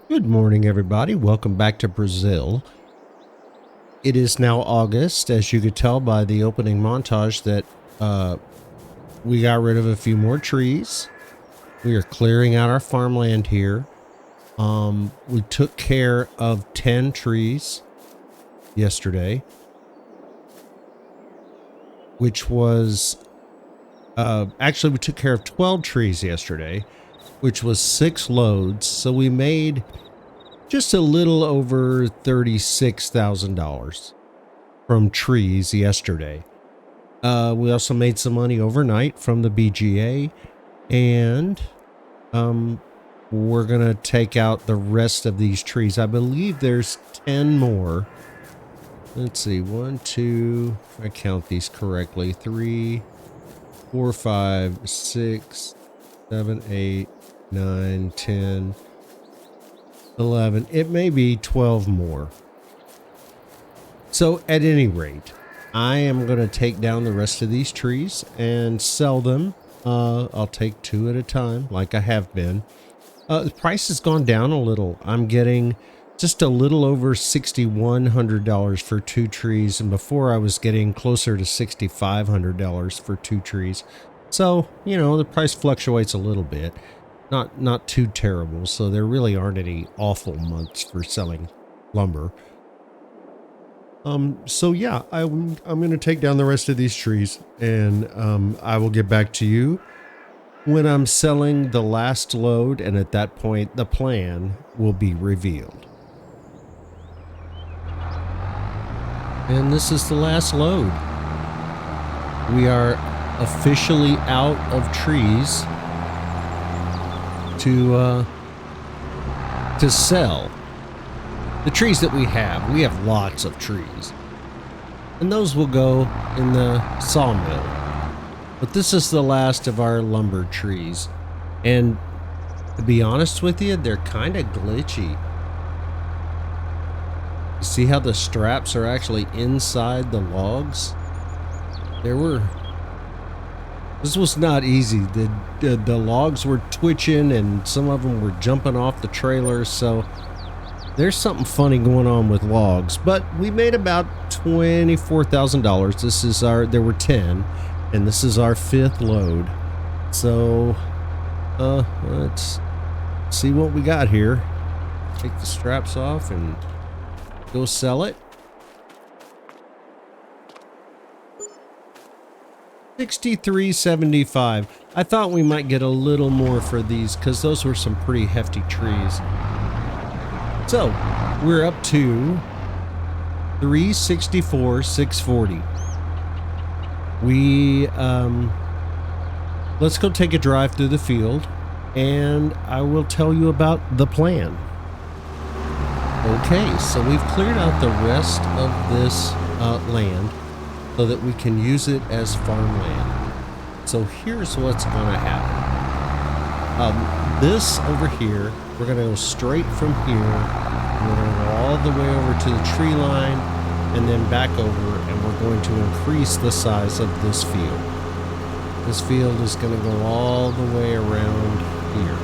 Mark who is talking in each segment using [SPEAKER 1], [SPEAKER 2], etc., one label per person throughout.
[SPEAKER 1] Good morning, everybody. Welcome back to Brazil. It is now August, as you could tell by the opening montage that we got rid of a few more trees. We are clearing out our farmland here. We took care of 10 trees yesterday, which was actually we took care of 12 trees yesterday, which was 6 loads. So we made just a little over $36,000 from trees yesterday. We also made some money overnight from the BGA, and we're gonna take out the rest of these trees. I believe there's 10 more. Let's see, 1, 2, if I count these correctly, 3, 4, 5, 6, 7, 8, 9, 10, 11. It may be 12 more. So at any rate, I am going to take down the rest of these trees and sell them. I'll take 2 at a time, like I have been. The price has gone down a little. I'm getting just a little over $6,100 for 2 trees, and before I was getting closer to $6,500 for 2 trees. So, you know, the price fluctuates a little bit. Not too terrible, so there really aren't any awful months for selling lumber. So yeah, I'm going to take down the rest of these trees, and I will get back to you when I'm selling the last load, and at that point the plan will be revealed. And this is the last load. We are officially out of trees to sell. The trees that we have lots of trees. and those will go in the sawmill. But this is the last of our lumber trees, and to be honest with you, they're kind of glitchy. See how the straps are actually inside the logs? This was not easy. The logs were twitching and some of them were jumping off the trailers, so there's something funny going on with logs. But we made about $24,000. There were 10, and this is our 5th load. So, let's see what we got here. Take the straps off and go sell it. $63.75. I thought we might get a little more for these because those were some pretty hefty trees. So we're up to $364,640. Let's go take a drive through the field, and I will tell you about the plan. Okay, so we've cleared out the rest of this land so that we can use it as farmland. So here's what's going to happen. This over here, we're going to go straight from here, and we're going to go all the way over to the tree line, and then back over, and we're going to increase the size of this field. This field is going to go all the way around here.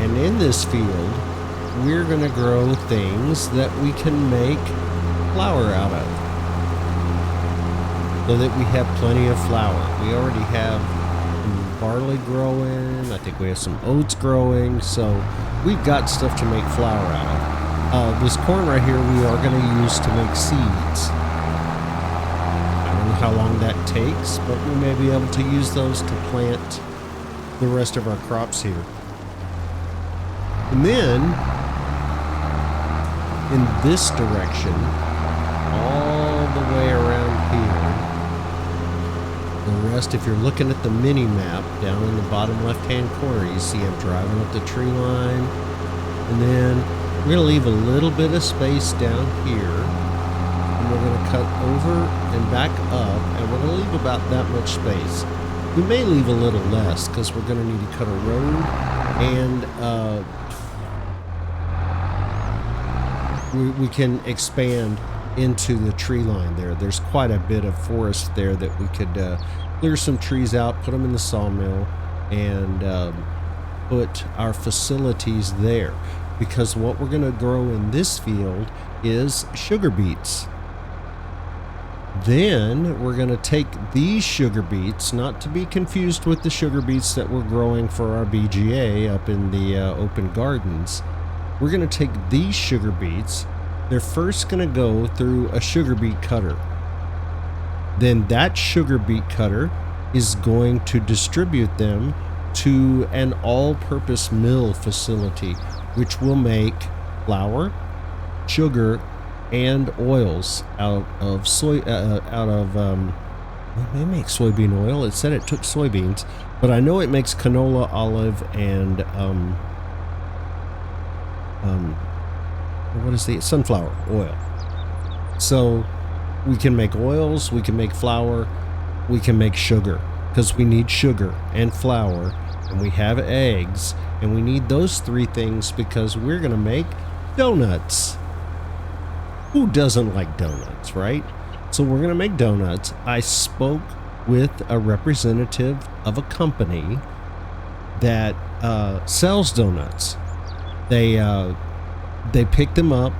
[SPEAKER 1] And in this field, we're going to grow things that we can make flour out of, so that we have plenty of flour. We already have some barley growing. I think we have some oats growing, so we've got stuff to make flour out of. This corn right here we are going to use to make seeds. I don't know how long that takes, but we may be able to use those to plant the rest of our crops here. And then in this direction, all the way around here, the rest, if you're looking at the mini map down in the bottom left hand corner, you see I'm driving up the tree line, and then we're going to leave a little bit of space down here, and we're going to cut over and back up, and we're going to leave about that much space. We may leave a little less because we're going to need to cut a road, and we can expand into the tree line there. There's quite a bit of forest there that we could clear some trees out, put them in the sawmill, and put our facilities there. Because what we're going to grow in this field is sugar beets. Then we're going to take these sugar beets, not to be confused with the sugar beets that we're growing for our BGA up in the open gardens. We're going to take these sugar beets. They're first going to go through a sugar beet cutter. Then that sugar beet cutter is going to distribute them to an all-purpose mill facility, which will make flour, sugar, and oils out of soy. It may make soybean oil. It said it took soybeans, but I know it makes canola, olive, and what is the sunflower oil. So we can make oils, we can make flour, we can make sugar, because we need sugar and flour, and we have eggs, and we need those three things because we're going to make donuts. Who doesn't like donuts, right? So we're going to make donuts. I spoke with a representative of a company that sells donuts. They pick them up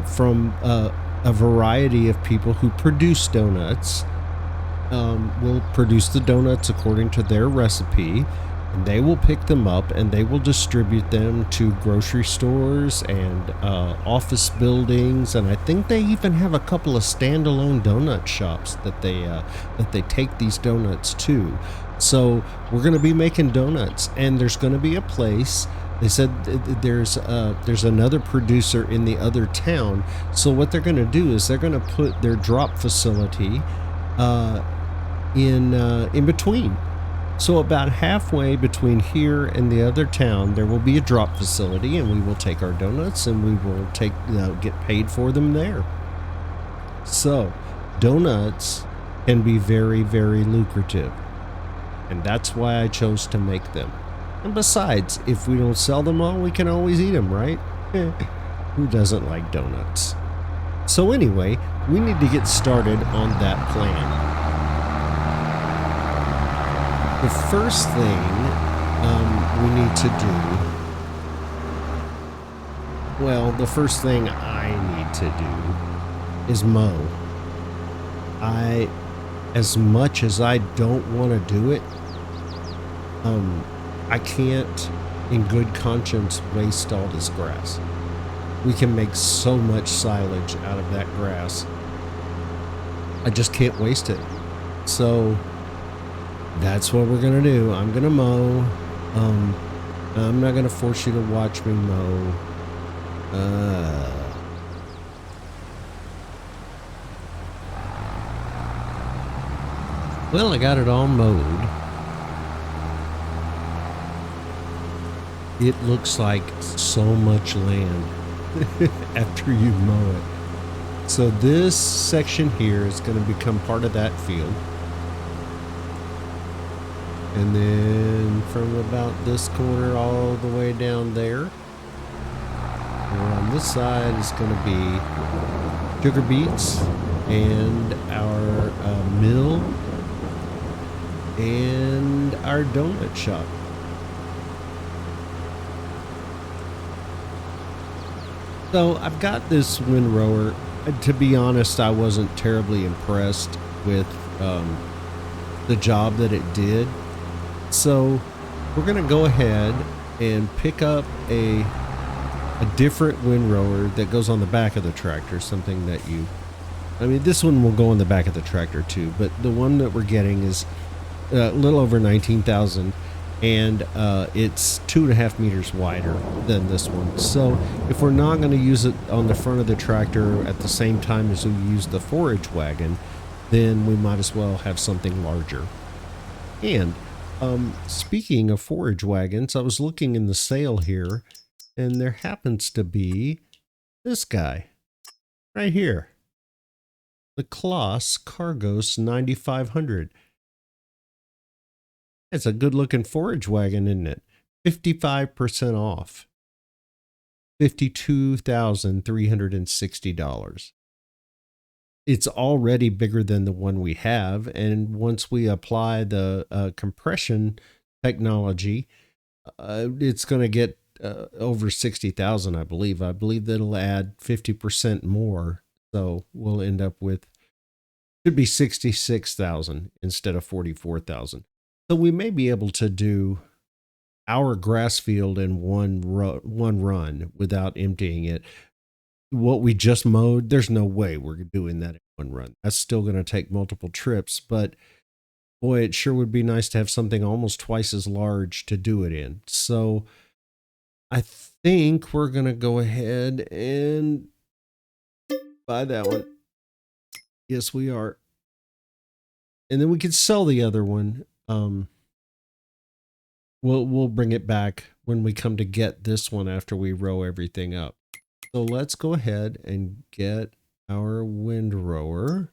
[SPEAKER 1] from a variety of people who produce donuts. Will produce the donuts according to their recipe, and they will pick them up and they will distribute them to grocery stores and office buildings, and I think they even have a couple of standalone donut shops that they take these donuts to. So we're going to be making donuts, and there's going to be a place. They said there's another producer in the other town. So what they're going to do is they're going to put their drop facility in between. So about halfway between here and the other town, there will be a drop facility, and we will take our donuts and we will get paid for them there. So donuts can be very, very lucrative, and that's why I chose to make them. And besides, if we don't sell them all, we can always eat them, right? Who doesn't like donuts? So anyway, we need to get started on that plan. The first thing we need to do, well, the first thing I need to do is mow. As much as I don't want to do it, I can't in good conscience waste all this grass. We can make so much silage out of that grass. I just can't waste it. So that's what we're gonna do. I'm gonna mow. I'm not gonna force you to watch me mow. Well, I got it all mowed. It looks like so much land after you mow it. So this section here is going to become part of that field. And then from about this corner all the way down there, on this side is going to be sugar beets and our mill and our donut shop. So I've got this windrower. To be honest, I wasn't terribly impressed with the job that it did. So we're going to go ahead and pick up a different windrower that goes on the back of the tractor, something that this one will go on the back of the tractor too, but the one that we're getting is a little over 19,000, and it's 2.5 meters wider than this one. So if we're not going to use it on the front of the tractor at the same time as we use the forage wagon, then we might as well have something larger. And speaking of forage wagons, I was looking in the sale here, and there happens to be this guy right here, the Kloss Cargos 9500. It's a good looking forage wagon, isn't it? 55% off. $52,360. It's already bigger than the one we have, and once we apply the compression technology, it's going to get over 60,000, I believe. I believe that'll add 50% more, so we'll end up with, should be 66,000 instead of 44,000. So we may be able to do our grass field in one run without emptying it. What we just mowed, there's no way we're doing that in one run. That's still going to take multiple trips, but boy, it sure would be nice to have something almost twice as large to do it in. So I think we're going to go ahead and buy that one. Yes, we are. And then we could sell the other one. We'll bring it back when we come to get this one after we row everything up. So let's go ahead and get our windrower.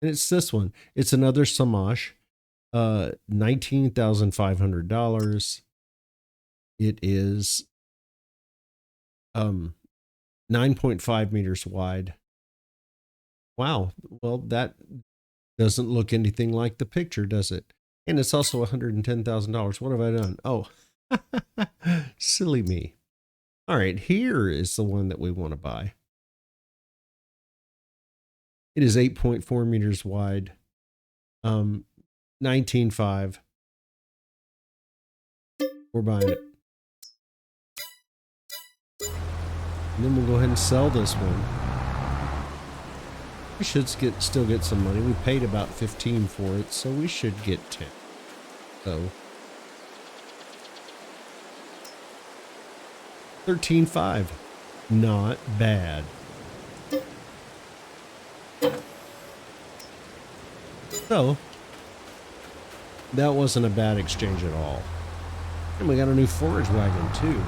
[SPEAKER 1] And it's this one. It's another Samash, $19,500. It is 9.5 meters wide. Wow. Well, that doesn't look anything like the picture, does it? And it's also $110,000. What have I done? Oh, silly me. All right, here is the one that we want to buy. It is 8.4 meters wide, 19.5. We're buying it. And then we'll go ahead and sell this one. We should still get some money. We paid about 15 for it, so we should get 10. So 13.5. Not bad. So that wasn't a bad exchange at all. And we got a new forage wagon too.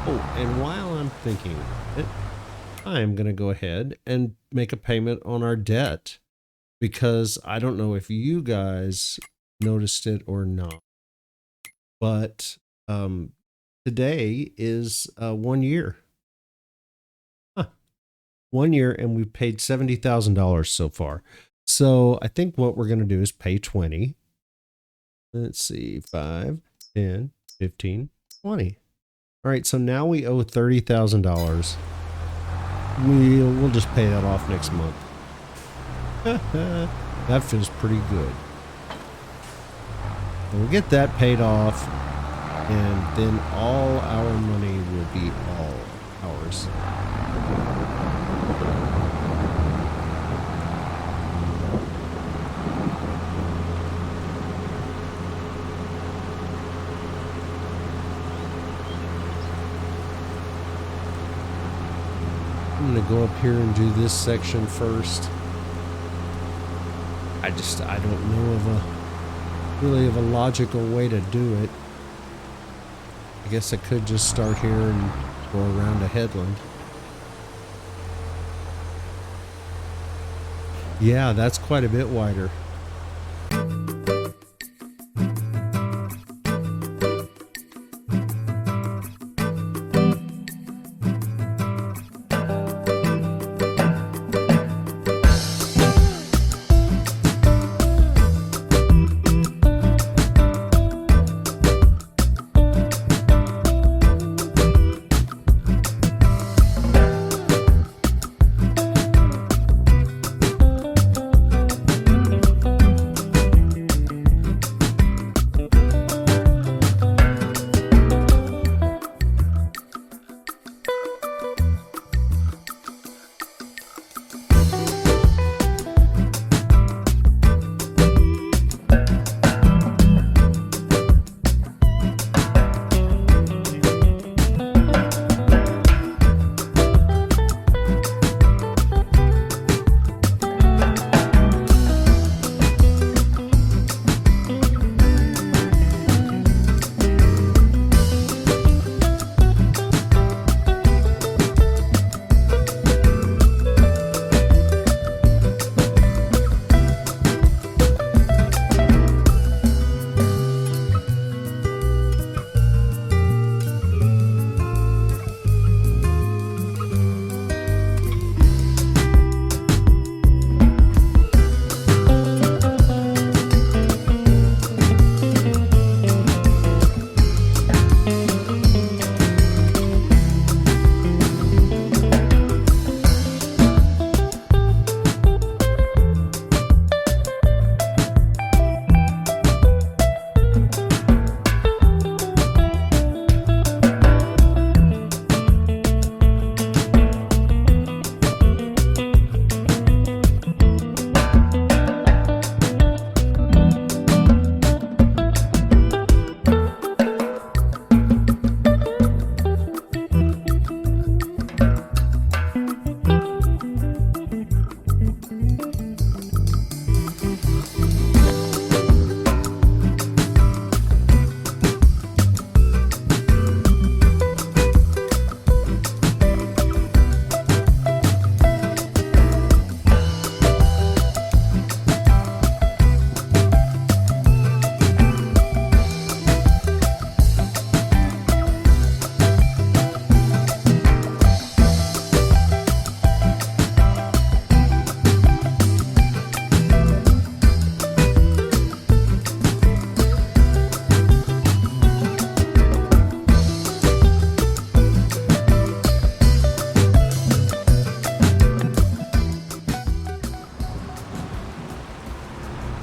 [SPEAKER 1] Oh, and while I'm thinking it, I'm going to go ahead and make a payment on our debt, because I don't know if you guys noticed it or not, but today is 1 year. 1 year, and we've paid $70,000 so far. So I think what we're going to do is pay 20. Let's see, 5, 10, 15, 20. All right, so now we owe $30,000. We'll just pay that off next month. That feels pretty good. We'll get that paid off, and then all our money will be all ours. I'm going to go up here and do this section first. I don't know of a logical way to do it. I guess I could just start here and go around a headland. Yeah, that's quite a bit wider.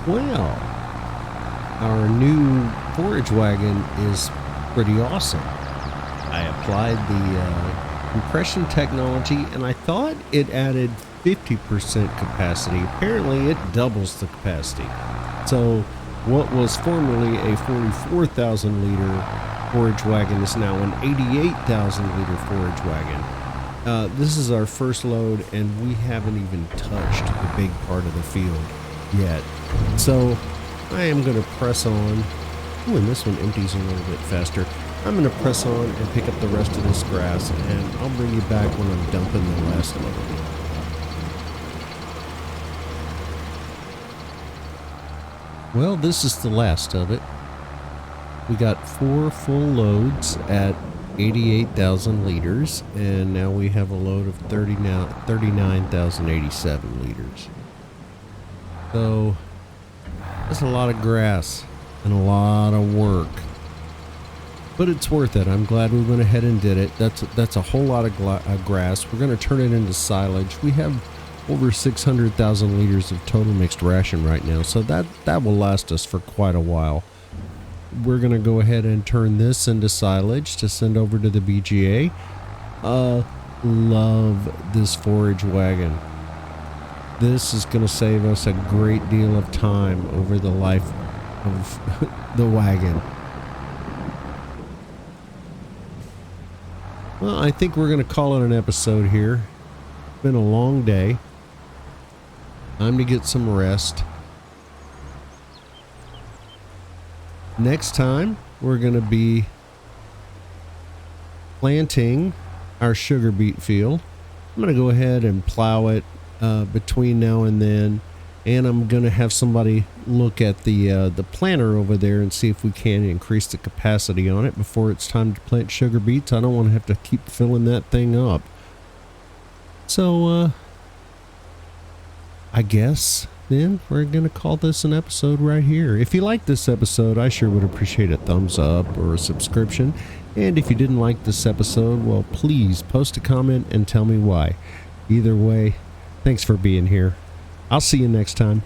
[SPEAKER 1] Well, our new forage wagon is pretty awesome. I applied the compression technology, and I thought it added 50% capacity. Apparently, it doubles the capacity. So what was formerly a 44,000 liter forage wagon is now an 88,000 liter forage wagon. This is our first load, and we haven't even touched the big part of the field yet. So I am going to press on. Ooh, and this one empties a little bit faster. I'm going to press on and pick up the rest of this grass, and I'll bring you back when I'm dumping the last load. Well, this is the last of it. We got 4 full loads at 88,000 liters, and now we have a load of 39,087 liters. So that's a lot of grass and a lot of work, but it's worth it. I'm glad we went ahead and did it. That's a whole lot of grass. We're going to turn it into silage. We have over 600,000 liters of total mixed ration right now, so that will last us for quite a while. We're going to go ahead and turn this into silage to send over to the BGA. Love this forage wagon. This is going to save us a great deal of time over the life of the wagon. Well, I think we're going to call it an episode here. It's been a long day. Time to get some rest. Next time, we're going to be planting our sugar beet field. I'm going to go ahead and plow it between now and then, and I'm going to have somebody look at the planter over there and see if we can increase the capacity on it before it's time to plant sugar beets. I don't want to have to keep filling that thing up. So, I guess then we're going to call this an episode right here. If you like this episode, I sure would appreciate a thumbs up or a subscription. And if you didn't like this episode, well, please post a comment and tell me why. Either way, thanks for being here. I'll see you next time.